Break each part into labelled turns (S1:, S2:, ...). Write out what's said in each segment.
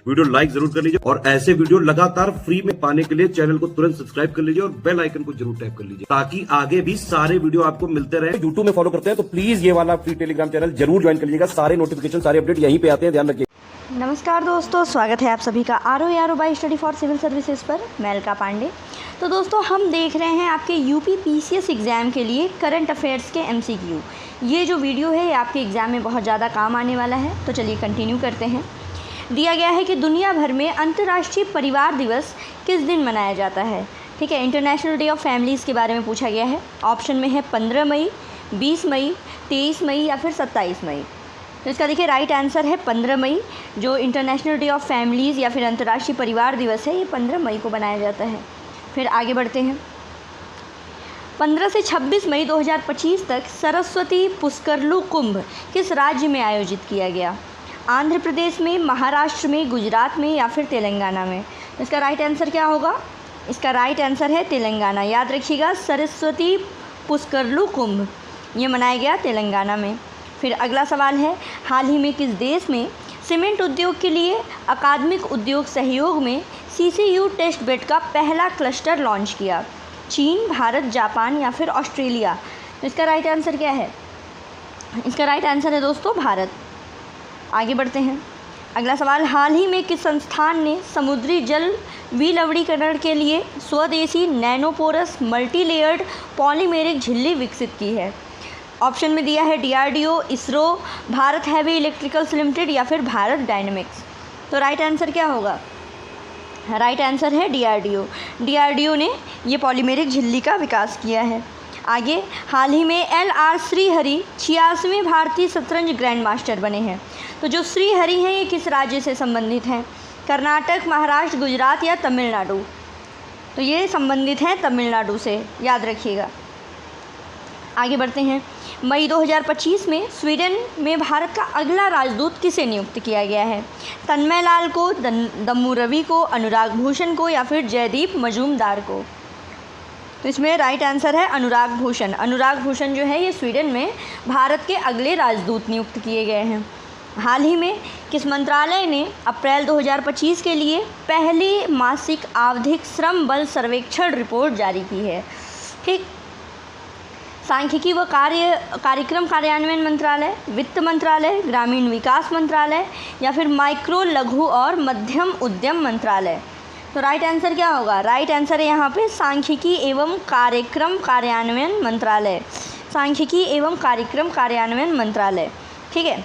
S1: Video like जरूर कर लीजिए और ऐसे वीडियो लगातार फ्री में पाने के लिए चैनल को तुरंत सब्सक्राइब कर लीजिए और बेल आइकन को जरूर टैप कर लीजिए ताकि आगे भी सारे वीडियो आपको मिलते रहे। यूट्यूब में फॉलो करते हैं तो प्लीज ये वाला फ्री टेलीग्राम चैनल जरूर ज्वाइन कर लीजिएगा। सारे नोटिफिकेशन सारे अपडेट यहीं पे आते हैं, ध्यान रखिए।
S2: नमस्कार दोस्तों, स्वागत है आप सभी का R by study for civil services पर। मैं अलका पांडे। तो दोस्तों, हम देख रहे हैं आपके यूपी पीसीएस एग्ज़ाम के लिए करंट अफेयर्स के एमसीक्यू। ये जो वीडियो है ये आपके एग्ज़ाम में बहुत ज़्यादा काम आने वाला है। तो चलिए कंटिन्यू करते हैं। दिया गया है कि दुनिया भर में अंतर्राष्ट्रीय परिवार दिवस किस दिन मनाया जाता है। ठीक है, इंटरनेशनल डे ऑफ फैमिलीज़ के बारे में पूछा गया है। ऑप्शन में है 15 मई, 20 मई, 23 मई या फिर 27 मई। तो इसका देखिए राइट आंसर है 15 मई। जो इंटरनेशनल डे ऑफ फैमिलीज़ या फिर अंतर्राष्ट्रीय परिवार दिवस है ये 15 मई को बनाया जाता है। फिर आगे बढ़ते हैं। 15 से 26 मई 2025 तक सरस्वती पुष्करलू कुंभ किस राज्य में आयोजित किया गया। आंध्र प्रदेश में, महाराष्ट्र में, गुजरात में या फिर तेलंगाना में। तो इसका राइट आंसर क्या होगा? इसका राइट आंसर है तेलंगाना। याद रखिएगा, सरस्वती पुष्करलू कुंभ ये मनाया गया तेलंगाना में। फिर अगला सवाल है, हाल ही में किस देश में सीमेंट उद्योग के लिए अकादमिक उद्योग सहयोग में CCU टेस्ट बेड का पहला क्लस्टर लॉन्च किया। चीन, भारत, जापान या फिर ऑस्ट्रेलिया। तो इसका राइट आंसर क्या है? इसका राइट आंसर है दोस्तों भारत। आगे बढ़ते हैं। अगला सवाल, हाल ही में किस संस्थान ने समुद्री जल विलवणीकरण के लिए स्वदेशी नैनोपोरस मल्टीलेयर्ड पॉलीमेरिक झिल्ली विकसित की है। ऑप्शन में दिया है DRDO, ISRO, Bharat heavy electricals limited या फिर भारत डायनेमिक्स। तो राइट आंसर क्या होगा? राइट आंसर है DRDO। DRDO ने ये पॉलीमेरिक झिल्ली का विकास किया है। आगे, हाल ही में LR श्रीहरि 86वें भारतीय शतरंज ग्रैंड मास्टर बने हैं। तो जो श्रीहरि हैं ये किस राज्य से संबंधित हैं? कर्नाटक, महाराष्ट्र, गुजरात या तमिलनाडु। तो ये संबंधित हैं तमिलनाडु से, याद रखिएगा। आगे बढ़ते हैं। मई 2025 में स्वीडन में भारत का अगला राजदूत किसे नियुक्त किया गया है? तन्मय लाल को, दम्मू रवि को, अनुराग भूषण को या फिर जयदीप मजूमदार को। तो इसमें राइट आंसर है अनुराग भूषण। अनुराग भूषण जो है ये स्वीडन में भारत के अगले राजदूत नियुक्त किए गए हैं। हाल ही में किस मंत्रालय ने अप्रैल 2025 के लिए पहली मासिक आवधिक श्रम बल सर्वेक्षण रिपोर्ट जारी की है? ठीक, सांख्यिकी व कार्यक्रम कार्यान्वयन मंत्रालय, वित्त मंत्रालय, ग्रामीण विकास मंत्रालय या फिर माइक्रो, लघु और मध्यम उद्यम मंत्रालय। तो राइट आंसर क्या होगा? राइट आंसर है यहाँ पे सांख्यिकी एवं कार्यक्रम कार्यान्वयन मंत्रालय। सांख्यिकी एवं कार्यक्रम कार्यान्वयन मंत्रालय। ठीक है,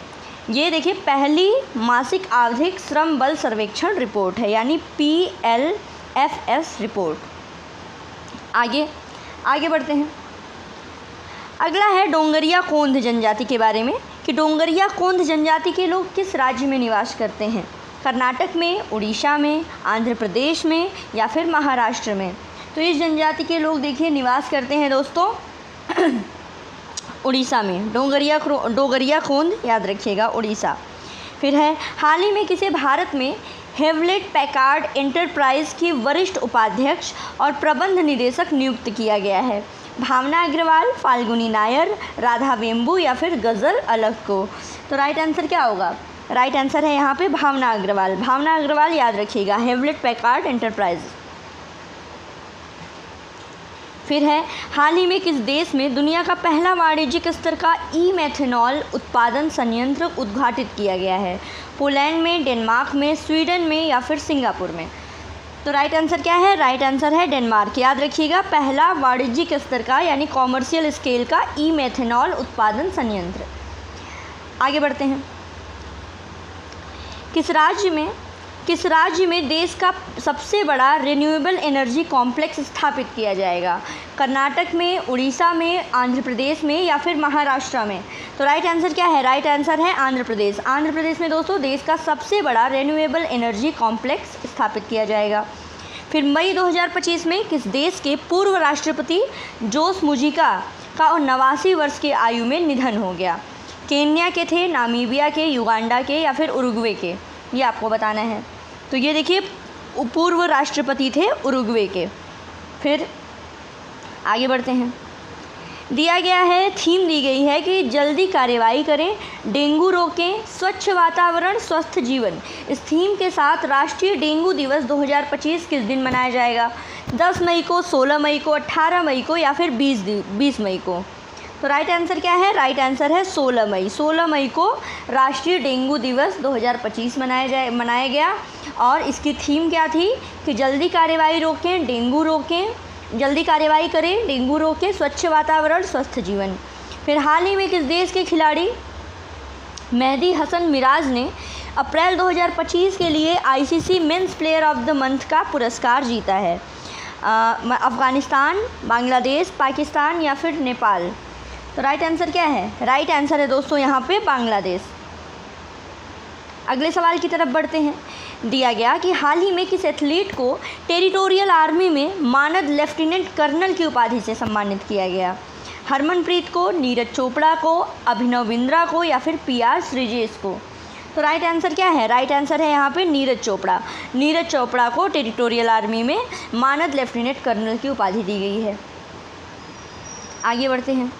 S2: ये देखिए पहली मासिक आवधिक श्रम बल सर्वेक्षण रिपोर्ट है, यानी PLFS रिपोर्ट। आगे बढ़ते हैं। अगला है डोंगरिया कोंध जनजाति के बारे में कि डोंगरिया कोंध जनजाति के लोग किस राज्य में निवास करते हैं? कर्नाटक में, उड़ीसा में, आंध्र प्रदेश में या फिर महाराष्ट्र में। तो इस जनजाति के लोग देखिए निवास करते हैं दोस्तों उड़ीसा में। डोंगरिया कोंध, याद रखिएगा, उड़ीसा। फिर है, हाल ही में किसे भारत में हेवलेट पैकार्ड एंटरप्राइज की वरिष्ठ उपाध्यक्ष और प्रबंध निदेशक नियुक्त किया गया है? भावना अग्रवाल, फाल्गुनी नायर, राधा वेम्बू या फिर गज़ल अलग को। तो राइट आंसर क्या होगा? राइट आंसर है यहाँ पे भावना अग्रवाल। भावना अग्रवाल, याद रखिएगा, हेवलेट पैकार्ड एंटरप्राइज। फिर है, हाल ही में किस देश में दुनिया का पहला वाणिज्यिक स्तर का ई-मेथनॉल उत्पादन संयंत्र उद्घाटित किया गया है? पोलैंड में, डेनमार्क में, स्वीडन में या फिर सिंगापुर में। तो राइट आंसर क्या है? राइट आंसर है डेनमार्क। याद रखिएगा, पहला वाणिज्यिक स्तर का यानी कॉमर्शियल स्केल का ई-मेथनॉल उत्पादन संयंत्र। आगे बढ़ते हैं। किस राज्य में देश का सबसे बड़ा रिन्यूएबल एनर्जी कॉम्प्लेक्स स्थापित किया जाएगा? कर्नाटक में, उड़ीसा में, आंध्र प्रदेश में या फिर महाराष्ट्र में। तो राइट आंसर क्या है? राइट आंसर है आंध्र प्रदेश। आंध्र प्रदेश में दोस्तों देश का सबसे बड़ा रिन्यूएबल एनर्जी कॉम्प्लेक्स स्थापित किया जाएगा। फिर मई 2025 में किस देश के पूर्व राष्ट्रपति जोस मुजिका का 89 वर्ष की आयु में निधन हो गया? केन्या के थे, नामीबिया के, युगांडा के या फिर उरुग्वे के? ये आपको बताना है। तो ये देखिए पूर्व राष्ट्रपति थे उरुग्वे के। फिर आगे बढ़ते हैं। दिया गया है, थीम दी गई है कि जल्दी कार्रवाई करें, डेंगू रोकें, स्वच्छ वातावरण, स्वस्थ जीवन। इस थीम के साथ राष्ट्रीय डेंगू दिवस 2025 किस दिन मनाया जाएगा? 10 मई को, 16 मई को, 18 मई को या फिर 20 मई को? तो राइट आंसर क्या है? राइट आंसर है 16 मई। 16 मई को राष्ट्रीय डेंगू दिवस 2025 मनाया गया और इसकी थीम क्या थी कि जल्दी कार्रवाई रोकें, डेंगू रोकें, जल्दी कार्रवाई करें, डेंगू रोकें, स्वच्छ वातावरण, स्वस्थ जीवन। फिर हाल ही में किस देश के खिलाड़ी मेहदी हसन मिराज ने अप्रैल 2025 के लिए ICC men's player of the month का पुरस्कार जीता है? अफ़गानिस्तान, बांग्लादेश, पाकिस्तान या फिर नेपाल? तो राइट आंसर क्या है? राइट आंसर है दोस्तों यहाँ पे बांग्लादेश। अगले सवाल की तरफ बढ़ते हैं। दिया गया कि हाल ही में किस एथलीट को टेरिटोरियल आर्मी में मानद लेफ्टिनेंट कर्नल की उपाधि से सम्मानित किया गया? हरमनप्रीत को, नीरज चोपड़ा को, अभिनव बिंद्रा को या फिर पीआर श्रीजेश को? तो राइट आंसर क्या है? राइट आंसर है यहाँ पे नीरज चोपड़ा। नीरज चोपड़ा को टेरिटोरियल आर्मी में मानद लेफ्टिनेंट कर्नल की उपाधि दी गई है। आगे बढ़ते हैं।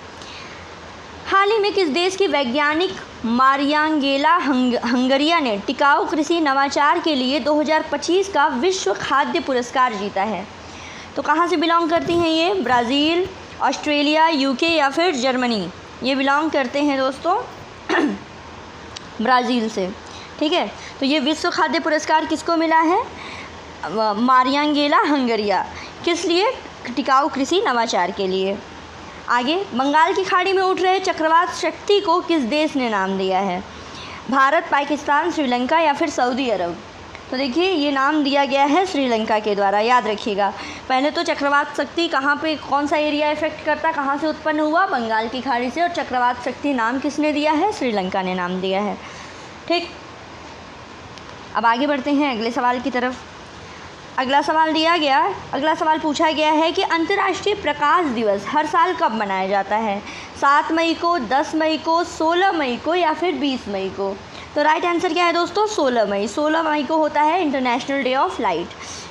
S2: हाल ही में किस देश की वैज्ञानिक मारियांगेला हंगरिया ने टिकाऊ कृषि नवाचार के लिए 2025 का विश्व खाद्य पुरस्कार जीता है? तो कहाँ से बिलोंग करती हैं ये? ब्राज़ील, ऑस्ट्रेलिया, यूके या फिर जर्मनी? ये बिलोंग करते हैं दोस्तों ब्राज़ील से। ठीक है, तो ये विश्व खाद्य पुरस्कार किसको मिला है? मारियांगेला हंगरिया। किस लिए? टिकाऊ कृषि नवाचार के लिए। आगे, बंगाल की खाड़ी में उठ रहे चक्रवात शक्ति को किस देश ने नाम दिया है? भारत, पाकिस्तान, श्रीलंका या फिर सऊदी अरब? तो देखिए ये नाम दिया गया है श्रीलंका के द्वारा, याद रखिएगा। पहले तो चक्रवात शक्ति कहाँ पे, कौन सा एरिया इफेक्ट करता, कहाँ से उत्पन्न हुआ? बंगाल की खाड़ी से। और चक्रवात शक्ति नाम किसने दिया है? श्रीलंका ने नाम दिया है। ठीक, अब आगे बढ़ते हैं अगले सवाल की तरफ। अगला सवाल पूछा गया है कि अंतर्राष्ट्रीय प्रकाश दिवस हर साल कब मनाया जाता है? 7 मई को, 10 मई को, 16 मई को या फिर 20 मई को? तो राइट आंसर क्या है दोस्तों? 16 मई। 16 मई को होता है इंटरनेशनल डे ऑफ लाइट।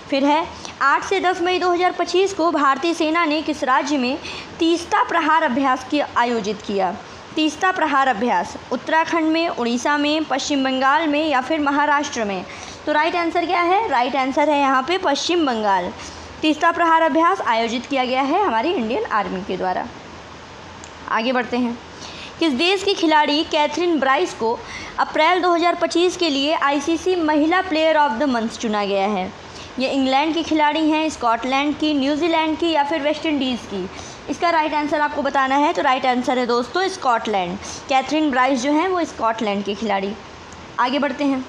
S2: फिर है 8 से 10 मई 2025 को भारतीय सेना ने किस राज्य में तीस्ता प्रहार अभ्यास आयोजित किया? तीस्ता प्रहार अभ्यास उत्तराखंड में, उड़ीसा में, पश्चिम बंगाल में या फिर महाराष्ट्र में? तो राइट आंसर क्या है? राइट आंसर है यहाँ पे पश्चिम बंगाल। तीस्ता प्रहार अभ्यास आयोजित किया गया है हमारी इंडियन आर्मी के द्वारा। आगे बढ़ते हैं। किस देश की खिलाड़ी कैथरीन ब्राइस को अप्रैल 2025 के लिए आईसीसी महिला प्लेयर ऑफ द मंथ चुना गया है? ये इंग्लैंड की खिलाड़ी हैं, स्कॉटलैंड की, न्यूजीलैंड की या फिर वेस्ट इंडीज़ की? इसका राइट आंसर आपको बताना है। तो राइट आंसर है दोस्तों स्कॉटलैंड। कैथरीन ब्राइस जो हैं वो स्कॉटलैंड की खिलाड़ी। आगे बढ़ते हैं।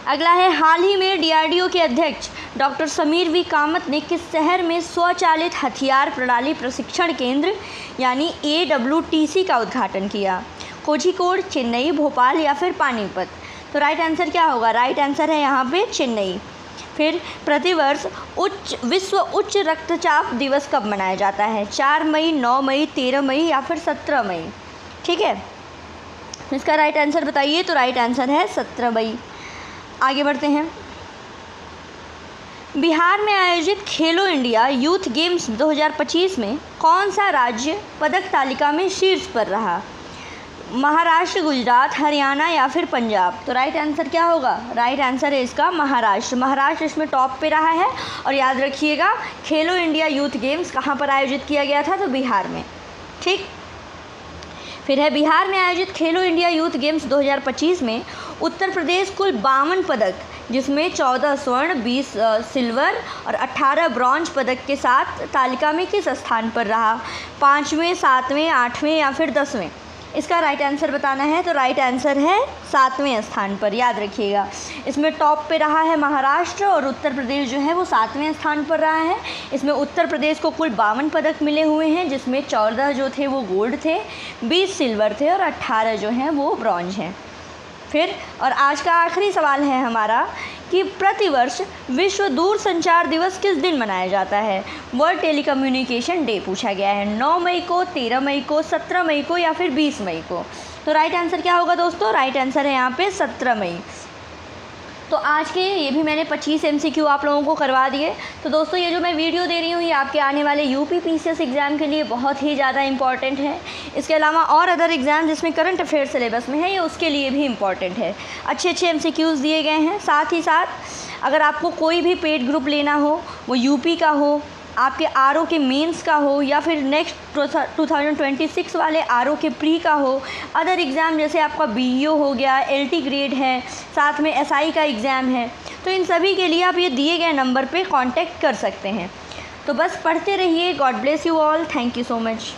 S2: अगला है, हाल ही में डीआरडीओ के अध्यक्ष डॉक्टर समीर वी कामत ने किस शहर में स्वचालित हथियार प्रणाली प्रशिक्षण केंद्र यानी AWTC का उद्घाटन किया? कोझिकोड, चेन्नई, भोपाल या फिर पानीपत? तो राइट आंसर क्या होगा? राइट आंसर है यहाँ पे चेन्नई। फिर प्रतिवर्ष विश्व उच्च रक्तचाप दिवस कब मनाया जाता है? 4 मई, 9 मई, 13 मई या फिर 17 मई? ठीक है, इसका राइट आंसर बताइए। तो राइट आंसर है 17 मई। आगे बढ़ते हैं। बिहार में आयोजित खेलो इंडिया यूथ गेम्स 2025 में कौन सा राज्य पदक तालिका में शीर्ष पर रहा? महाराष्ट्र, गुजरात, हरियाणा या फिर पंजाब? तो राइट आंसर क्या होगा? राइट आंसर है इसका महाराष्ट्र। महाराष्ट्र इसमें टॉप पे रहा है। और याद रखिएगा खेलो इंडिया यूथ गेम्स कहाँ पर आयोजित किया गया था? तो बिहार में। ठीक, फिर है बिहार में आयोजित खेलो इंडिया यूथ गेम्स 2025 में उत्तर प्रदेश कुल 52 पदक, जिसमें 14 स्वर्ण, 20 सिल्वर और 18 ब्रॉन्ज पदक के साथ तालिका में किस स्थान पर रहा? 5वें, 7वें, 8वें या फिर 10वें? इसका राइट आंसर बताना है। तो राइट आंसर है 7वें स्थान पर, याद रखिएगा। इसमें टॉप पे रहा है महाराष्ट्र और उत्तर प्रदेश जो है वो 7वें स्थान पर रहा है। इसमें उत्तर प्रदेश को कुल 52 पदक मिले हुए हैं, जिसमें 14 जो थे वो गोल्ड थे, 20 सिल्वर थे और 18 जो हैं वो ब्रॉन्ज हैं। फिर और आज का आखिरी सवाल है हमारा कि प्रतिवर्ष विश्व दूरसंचार दिवस किस दिन मनाया जाता है? वर्ल्ड टेलीकम्युनिकेशन डे पूछा गया है। 9 मई को, 13 मई को, 17 मई को या फिर 20 मई को? तो राइट आंसर क्या होगा दोस्तों? राइट आंसर है यहाँ पे 17 मई। तो आज के ये भी मैंने 25 MCQ आप लोगों को करवा दिए। तो दोस्तों ये जो मैं वीडियो दे रही हूँ ये आपके आने वाले यूपी पीसीएस एग्ज़ाम के लिए बहुत ही ज़्यादा इंपॉर्टेंट है। इसके अलावा और अदर एग्ज़ाम जिसमें करंट अफेयर सिलेबस में है ये उसके लिए भी इम्पॉर्टेंट है। अच्छे MCQs दिए गए हैं। साथ ही साथ अगर आपको कोई भी पेड ग्रुप लेना हो, वो यूपी का हो, आपके आरओ के मेंस का हो या फिर नेक्स्ट 2026 वाले आरओ के प्री का हो, अदर एग्ज़ाम जैसे आपका बीईओ हो गया, एलटी ग्रेड है, साथ में एसआई का एग्ज़ाम है, तो इन सभी के लिए आप ये दिए गए नंबर पे कांटेक्ट कर सकते हैं। तो बस पढ़ते रहिए। God bless you all. Thank you so much.